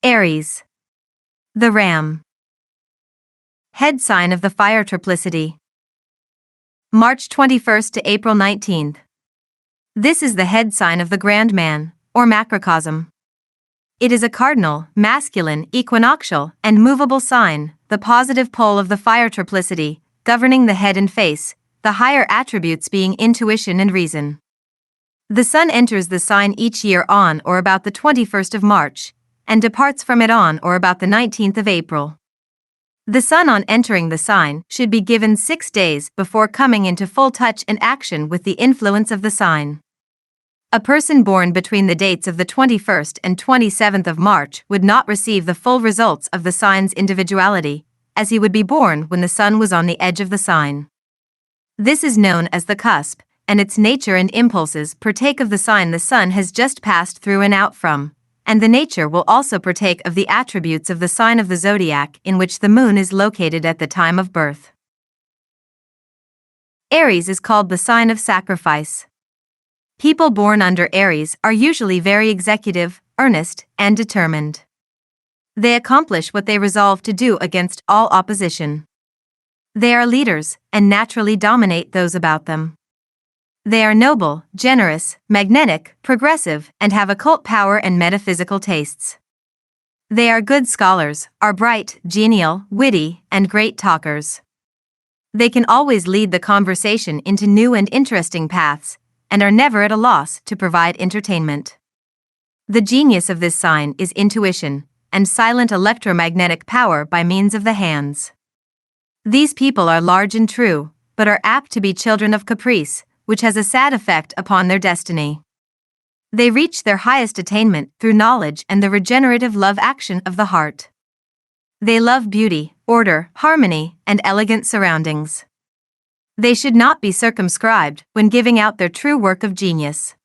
Aries. The Ram. Head sign of the fire triplicity. March 21st to April 19th. This is the head sign of the grand man, or macrocosm. It is a cardinal, masculine, equinoctial, and movable sign, the positive pole of the fire triplicity, governing the head and face, the higher attributes being intuition and reason. The sun enters the sign each year on or about the 21st of March, and departs from it on or about the 19th of April. The sun on entering the sign should be given 6 days before coming into full touch and action with the influence of the sign. A person born between the dates of the 21st and 27th of March would not receive the full results of the sign's individuality, as he would be born when the sun was on the edge of the sign. This is known as the cusp, and its nature and impulses partake of the sign the sun has just passed through and out from, and the nature will also partake of the attributes of the sign of the zodiac in which the moon is located at the time of birth. Aries is called the sign of sacrifice. People born under Aries are usually very executive, earnest, and determined. They accomplish what they resolve to do against all opposition. They are leaders, and naturally dominate those about them. They are noble, generous, magnetic, progressive, and have occult power and metaphysical tastes. They are good scholars, are bright, genial, witty, and great talkers. They can always lead the conversation into new and interesting paths, and are never at a loss to provide entertainment. The genius of this sign is intuition, and silent electromagnetic power by means of the hands. These people are large and true, but are apt to be children of caprice, which has a sad effect upon their destiny. They reach their highest attainment through knowledge and the regenerative love action of the heart. They love beauty, order, harmony, and elegant surroundings. They should not be circumscribed when giving out their true work of genius.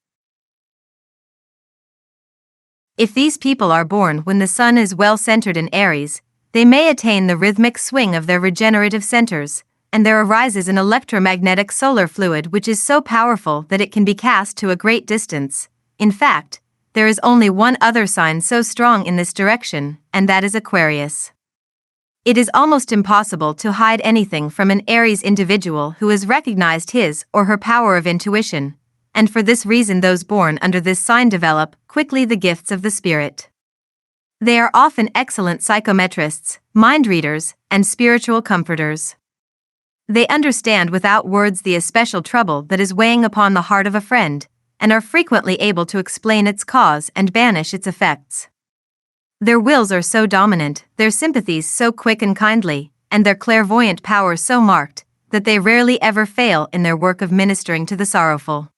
If these people are born when the sun is well centered in Aries, they may attain the rhythmic swing of their regenerative centers, and there arises an electromagnetic solar fluid which is so powerful that it can be cast to a great distance. In fact, there is only one other sign so strong in this direction, and that is Aquarius. It is almost impossible to hide anything from an Aries individual who has recognized his or her power of intuition, and for this reason those born under this sign develop quickly the gifts of the spirit. They are often excellent psychometrists, mind readers, and spiritual comforters. They understand without words the especial trouble that is weighing upon the heart of a friend, and are frequently able to explain its cause and banish its effects. Their wills are so dominant, their sympathies so quick and kindly, and their clairvoyant power so marked, that they rarely ever fail in their work of ministering to the sorrowful.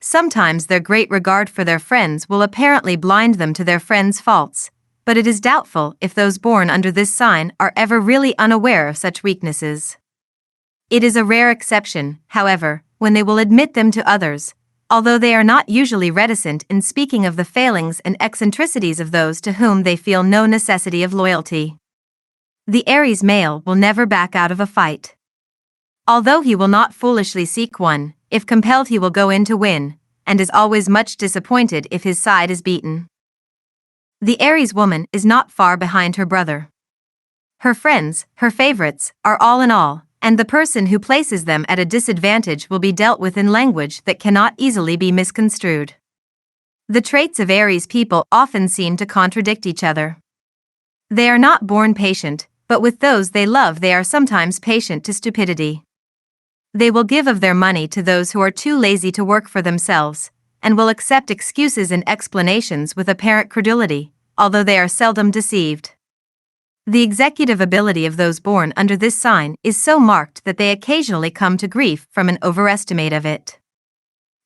Sometimes their great regard for their friends will apparently blind them to their friends' faults, but it is doubtful if those born under this sign are ever really unaware of such weaknesses. It is a rare exception, however, when they will admit them to others, although they are not usually reticent in speaking of the failings and eccentricities of those to whom they feel no necessity of loyalty. The Aries male will never back out of a fight. Although he will not foolishly seek one, if compelled he will go in to win, and is always much disappointed if his side is beaten. The Aries woman is not far behind her brother. Her friends, her favorites, are all in all, and the person who places them at a disadvantage will be dealt with in language that cannot easily be misconstrued. The traits of Aries people often seem to contradict each other. They are not born patient, but with those they love they are sometimes patient to stupidity. They will give of their money to those who are too lazy to work for themselves, and will accept excuses and explanations with apparent credulity, although they are seldom deceived. The executive ability of those born under this sign is so marked that they occasionally come to grief from an overestimate of it.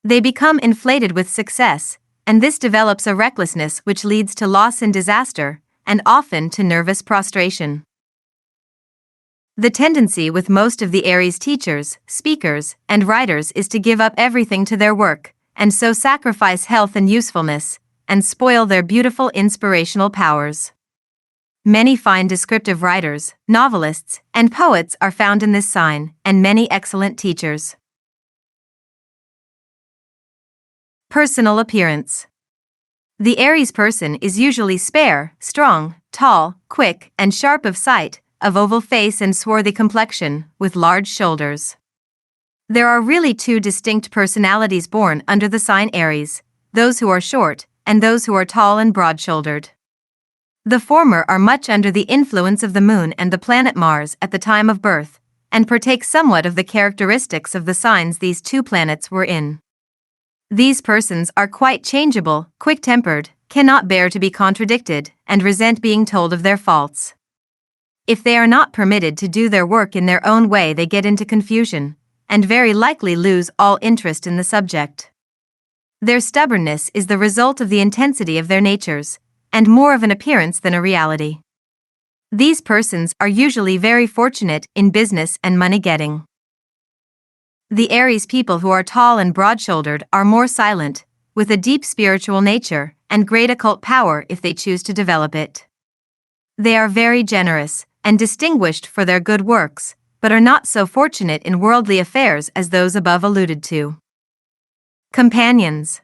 They become inflated with success, and this develops a recklessness which leads to loss and disaster, and often to nervous prostration. The tendency with most of the Aries teachers, speakers, and writers is to give up everything to their work, and so sacrifice health and usefulness, and spoil their beautiful inspirational powers. Many fine descriptive writers, novelists, and poets are found in this sign, and many excellent teachers. Personal appearance. The Aries person is usually spare, strong, tall, quick, and sharp of sight, of oval face and swarthy complexion, with large shoulders. There are really two distinct personalities born under the sign Aries, those who are short, and those who are tall and broad-shouldered. The former are much under the influence of the moon and the planet Mars at the time of birth, and partake somewhat of the characteristics of the signs these two planets were in. These persons are quite changeable, quick-tempered, cannot bear to be contradicted, and resent being told of their faults. If they are not permitted to do their work in their own way, they get into confusion, and very likely lose all interest in the subject. Their stubbornness is the result of the intensity of their natures, and more of an appearance than a reality. These persons are usually very fortunate in business and money-getting. The Aries people who are tall and broad-shouldered are more silent, with a deep spiritual nature, and great occult power if they choose to develop it. They are very generous, and distinguished for their good works, but are not so fortunate in worldly affairs as those above alluded to. Companions.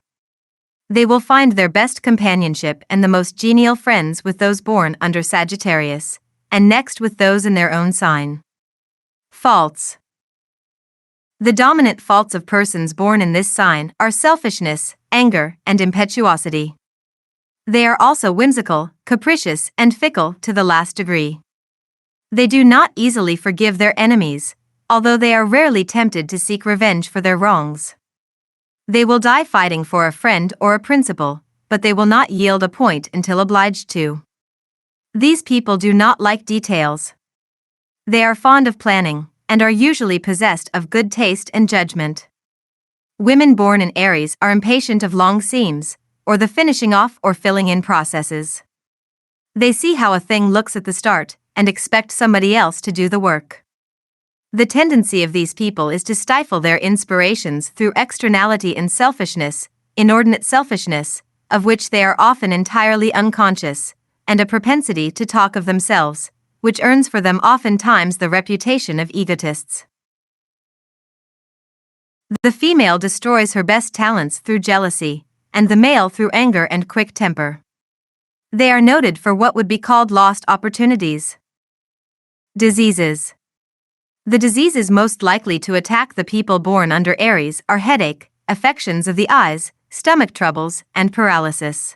They will find their best companionship and the most genial friends with those born under Sagittarius, and next with those in their own sign. Faults. The dominant faults of persons born in this sign are selfishness, anger, and impetuosity. They are also whimsical, capricious, and fickle to the last degree. They do not easily forgive their enemies, although they are rarely tempted to seek revenge for their wrongs. They will die fighting for a friend or a principal, but they will not yield a point until obliged to. These people do not like details. They are fond of planning, and are usually possessed of good taste and judgment. Women born in Aries are impatient of long seams, or the finishing off or filling in processes. They see how a thing looks at the start, and expect somebody else to do the work. The tendency of these people is to stifle their inspirations through externality and selfishness, inordinate selfishness, of which they are often entirely unconscious, and a propensity to talk of themselves, which earns for them oftentimes the reputation of egotists. The female destroys her best talents through jealousy, and the male through anger and quick temper. They are noted for what would be called lost opportunities. Diseases. The diseases most likely to attack the people born under Aries are headache, affections of the eyes, stomach troubles, and paralysis.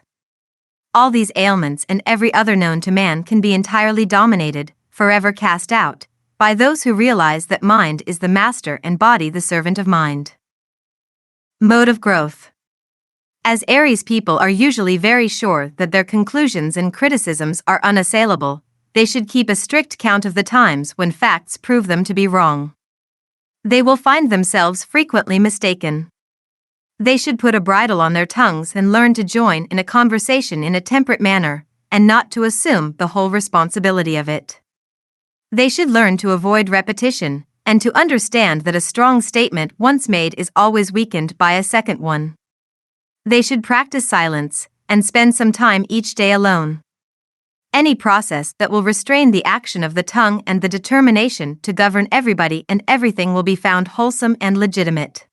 All these ailments and every other known to man can be entirely dominated, forever cast out, by those who realize that mind is the master and body the servant of mind. Mode of growth. As Aries people are usually very sure that their conclusions and criticisms are unassailable, they should keep a strict count of the times when facts prove them to be wrong. They will find themselves frequently mistaken. They should put a bridle on their tongues and learn to join in a conversation in a temperate manner, and not to assume the whole responsibility of it. They should learn to avoid repetition, and to understand that a strong statement once made is always weakened by a second one. They should practice silence, and spend some time each day alone. Any process that will restrain the action of the tongue and the determination to govern everybody and everything will be found wholesome and legitimate.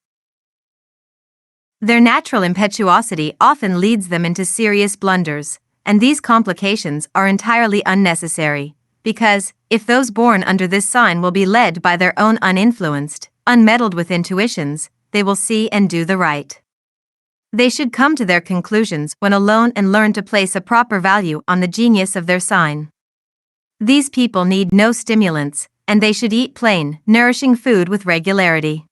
Their natural impetuosity often leads them into serious blunders, and these complications are entirely unnecessary, because, if those born under this sign will be led by their own uninfluenced, unmeddled with intuitions, they will see and do the right. They should come to their conclusions when alone and learn to place a proper value on the genius of their sign. These people need no stimulants, and they should eat plain, nourishing food with regularity.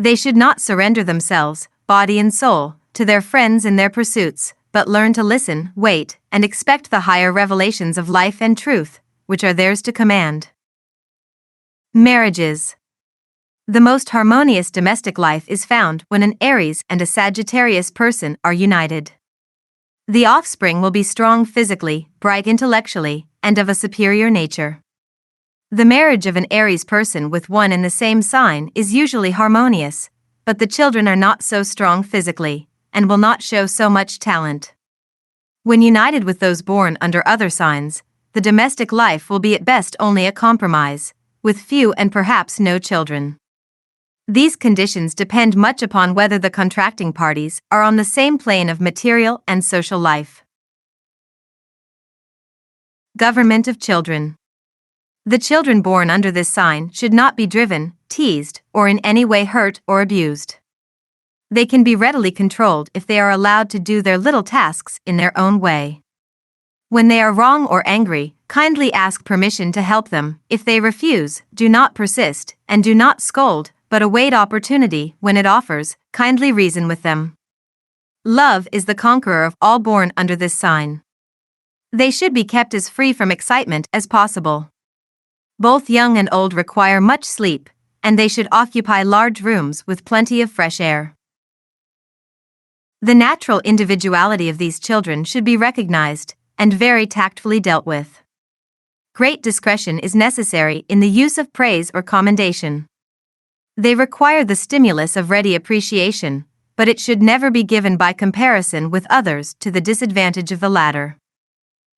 They should not surrender themselves, body and soul, to their friends in their pursuits, but learn to listen, wait, and expect the higher revelations of life and truth, which are theirs to command. Marriages. The most harmonious domestic life is found when an Aries and a Sagittarius person are united. The offspring will be strong physically, bright intellectually, and of a superior nature. The marriage of an Aries person with one in the same sign is usually harmonious, but the children are not so strong physically, and will not show so much talent. When united with those born under other signs, the domestic life will be at best only a compromise, with few and perhaps no children. These conditions depend much upon whether the contracting parties are on the same plane of material and social life. Government of children. The children born under this sign should not be driven, teased, or in any way hurt or abused. They can be readily controlled if they are allowed to do their little tasks in their own way. When they are wrong or angry, kindly ask permission to help them. If they refuse, do not persist, and do not scold, but await opportunity when it offers. Kindly reason with them. Love is the conqueror of all born under this sign. They should be kept as free from excitement as possible. Both young and old require much sleep, and they should occupy large rooms with plenty of fresh air. The natural individuality of these children should be recognized and very tactfully dealt with. Great discretion is necessary in the use of praise or commendation. They require the stimulus of ready appreciation, but it should never be given by comparison with others to the disadvantage of the latter.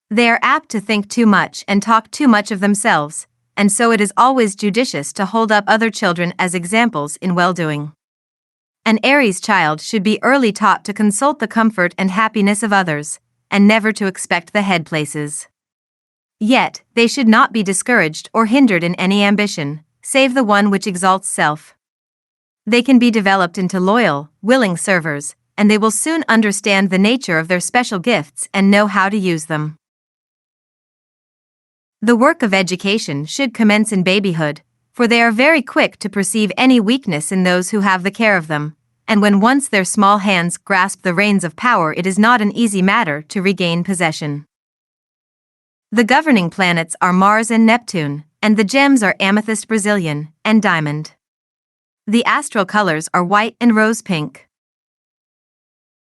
They are apt to think too much and talk too much of themselves, and so it is always judicious to hold up other children as examples in well-doing. An Aries child should be early taught to consult the comfort and happiness of others, and never to expect the head places. Yet, they should not be discouraged or hindered in any ambition, save the one which exalts self. They can be developed into loyal, willing servers, and they will soon understand the nature of their special gifts and know how to use them. The work of education should commence in babyhood, for they are very quick to perceive any weakness in those who have the care of them, and when once their small hands grasp the reins of power, it is not an easy matter to regain possession. The governing planets are Mars and Neptune, and the gems are amethyst, Brazilian, and diamond. The astral colors are white and rose pink.